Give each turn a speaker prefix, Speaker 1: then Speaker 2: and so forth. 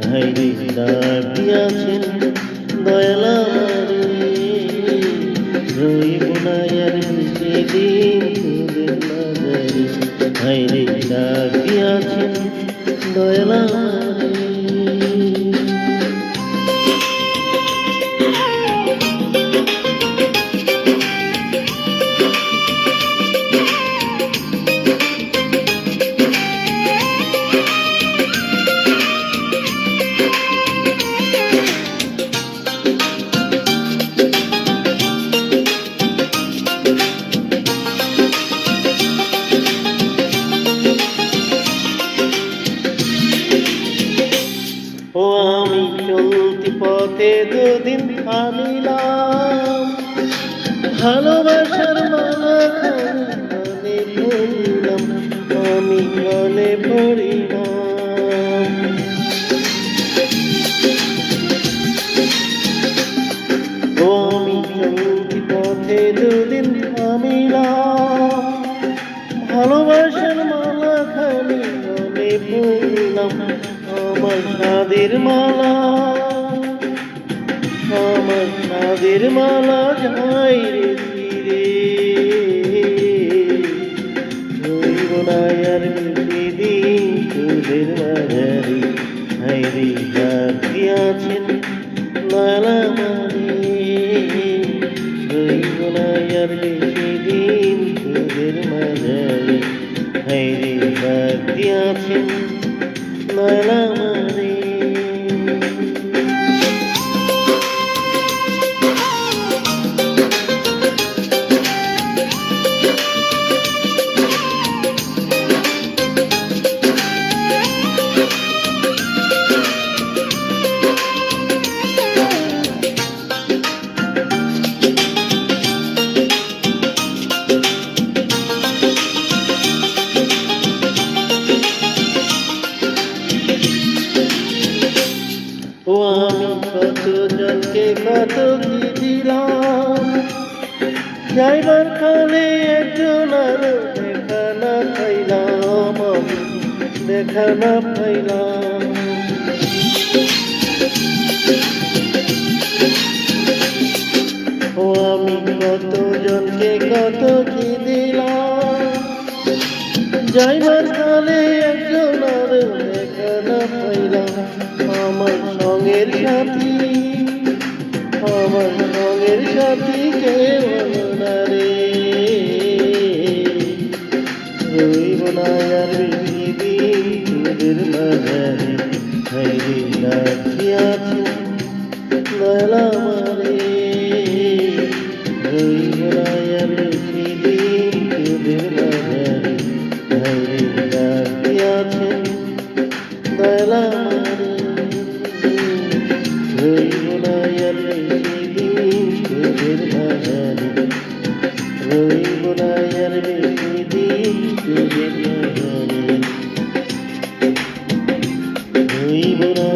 Speaker 1: হাইরে ডাক দিয়াছেন দয়াল আমারে, রইব না আর বেশিদিন তোদের মাঝারে, হাইরে ডাক দিয়াছেন দয়াল আমারে। ও আমি চলতি পথে দুদিন থামিলাম, ভালোবাসার মালা খানে পড়লাম, আমি মনে পড়িলাম। ও আমি চলতি পথে দুদিন থামিলাম, ভালোবাসার মালা খানি মনে পড়লাম, আমার সাদের মালা, আমার সাদের মালা যাই রে ফিরে, রইব না আর বেশিদিন তোদের মাঝারে, হাইরে ডাক দিয়াছেন দয়াল আমারে, রইব না আর বেশিদিন তোদের মাঝারে, হাইরে ডাক দিয়াছেন দয়াল আমারে। ও আমি কত জনকে কত কি দিলাম, যাইবার কালে একজন আরো দেখা না পাইলাম, আমি দেখা না পাইলাম। ও আমি কত জনকে কত কি দিলাম, যাইবার কালে একজন আরো দেখা না পাইলাম, আমার সঙ্গের সাথী, আমার সঙ্গের সাথী কেউ হলো না রে, রইব না আর বেশিদিন তোদের মাঝারে, হাইরে ডাক দিয়াছেন দয়াল আমারে, রইব না আর বেশিদিন তোদের মাঝারে, হাইরে ডাক দিয়াছেন দয়াল আমারে, রইব না আর বেশিদিন তোদের মাঝারে, রইব না আর বেশিদিন তোদের মাঝারে, রইব না